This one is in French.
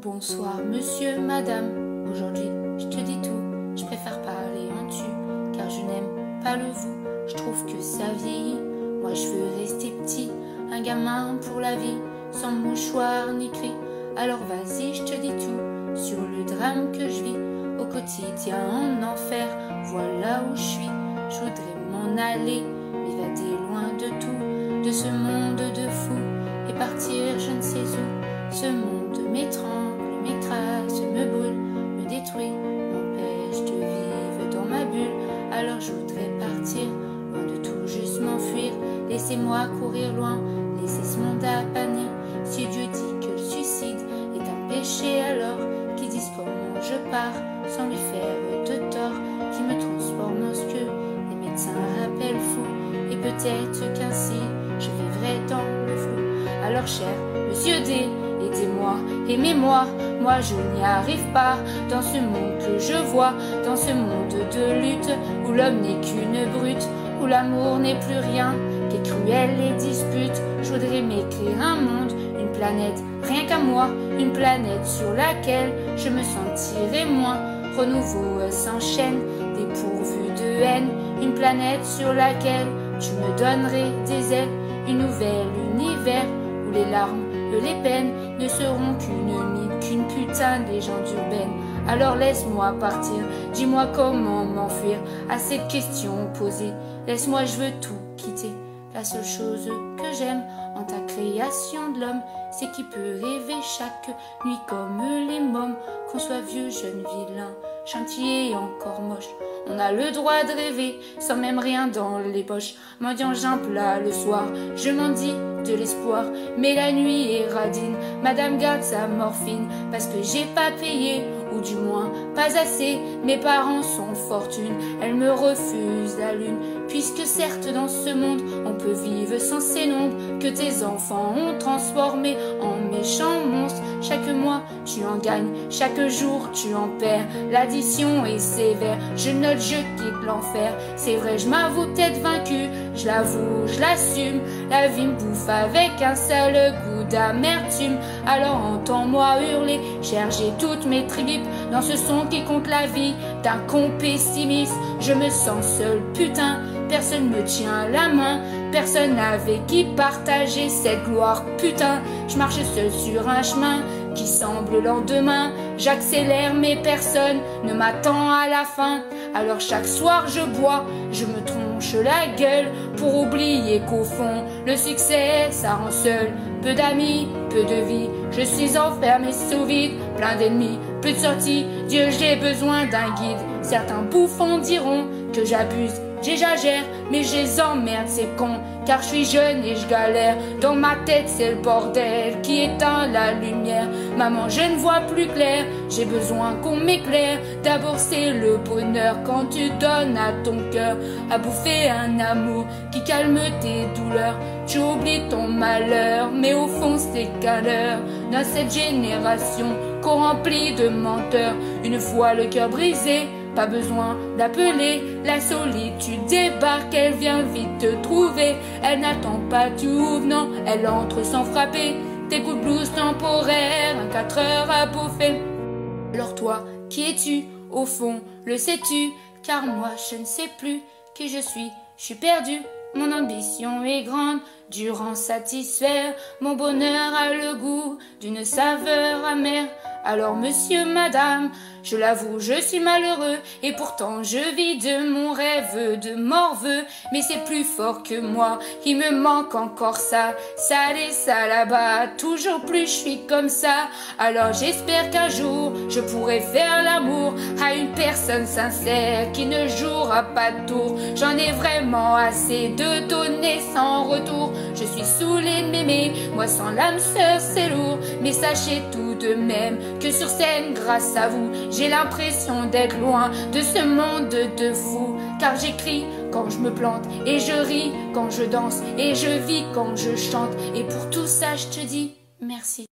Bonsoir monsieur, madame, aujourd'hui je te dis tout, je préfère parler en tu, car je n'aime pas le vous, je trouve que ça vieillit, moi je veux rester petit, un gamin pour la vie, sans mouchoir ni cri, alors vas-y je te dis tout, sur le drame que je vis, au quotidien en enfer, voilà où je suis, je voudrais m'en aller, m'évader loin de tout, de ce monde de fou, et partir je ne sais où, ce monde m'étrangle, m'écrase, me brûle, me détruit, m'empêche de vivre dans ma bulle. Alors je voudrais partir, loin de tout, juste m'enfuir. Laissez-moi courir loin, laissez ce monde à bannir. Si Dieu dit que le suicide est un péché, alors qu'ils disent comment je pars, sans lui faire de tort, qui me transforme en ce que les médecins rappellent fou. Et peut-être qu'ainsi je vivrai dans le flou. Alors cher monsieur D, aidez-moi, aimez-moi, moi je n'y arrive pas, dans ce monde que je vois, dans ce monde de lutte, où l'homme n'est qu'une brute, où l'amour n'est plus rien, qu'est cruel les disputes, je voudrais m'écrire un monde, une planète, rien qu'à moi, une planète sur laquelle je me sentirais moins, renouveau s'enchaîne, dépourvu de haine, une planète sur laquelle tu me donnerais des ailes, une nouvelle univers, où les larmes et les peines ne seront qu'une mythe, qu'une putain de légende urbaine. Alors laisse-moi partir, dis-moi comment m'enfuir à cette question posée. Laisse-moi, je veux tout quitter. La seule chose que j'aime en ta création de l'homme, c'est qu'il peut rêver chaque nuit comme les mômes, qu'on soit vieux, jeune, vilain, chantier et encore moche. On a le droit de rêver sans même rien dans les poches. Mendiant un plat le soir, je m'en dis de l'espoir, mais la nuit est radine. Madame garde sa morphine parce que j'ai pas payé, ou du moins pas assez. Mes parents sont fortune, elle me refuse la lune, puisque certes dans ce monde on peut vivre sans ces nombres que tes enfants ont transformés en méchants monstres. Chaque mois tu en gagnes, chaque jour tu en perds, l'addition est sévère, je note, je quitte l'enfer. C'est vrai, je m'avoue peut-être vaincu, je l'avoue, je l'assume, la vie me bouffe avec un seul goût d'amertume. Alors entends-moi hurler, chercher toutes mes tripes dans ce son qui compte la vie d'un con pessimiste. Je me sens seul, putain, personne me tient la main, personne avec qui partager cette gloire, putain. Je marche seul sur un chemin qui semble le lendemain, j'accélère mais personne ne m'attend à la fin. Alors chaque soir je bois, je me tronche la gueule pour oublier qu'au fond le succès ça rend seul. Peu d'amis, peu de vie, je suis enfermé sous vide, plein d'ennemis, plus de sortie, Dieu j'ai besoin d'un guide. Certains bouffons diront que j'abuse, j'exagère, mais je les emmerde ces cons, car je suis jeune et je galère, dans ma tête c'est le bordel qui éteint la lumière. Maman je ne vois plus clair, j'ai besoin qu'on m'éclaire, d'abord c'est le bonheur quand tu donnes à ton cœur, à bouffer un amour qui calme tes douleurs, tu oublies ton malheur, mais au fond c'est qu'un leurre, dans cette génération qu'on remplit de menteurs, une fois le cœur brisé, pas besoin d'appeler, la solitude débarque, elle vient vite te trouver, elle n'attend pas tu ouvres, non, elle entre sans frapper, tes coups de blues temporaires, 4 heures à bouffer. Alors toi, qui es-tu, au fond, le sais-tu, car moi je ne sais plus qui je suis perdu, mon ambition est grande, durant satisfaire, mon bonheur a le goût d'une saveur amère. Alors monsieur, madame, je l'avoue, je suis malheureux, et pourtant je vis de mon rêve de morveux, mais c'est plus fort que moi, il me manque encore ça, ça et ça là-bas, toujours plus je suis comme ça. Alors j'espère qu'un jour je pourrai faire l'amour à une personne sincère qui ne jouera pas de tour. J'en ai vraiment assez de donner sans retour, je suis saoulée de m'aimer, moi sans l'âme sœur c'est lourd, mais sachez tout de même que sur scène grâce à vous j'ai l'impression d'être loin de ce monde de fous, car j'écris quand je me plante et je ris quand je danse et je vis quand je chante, et pour tout ça je te dis merci.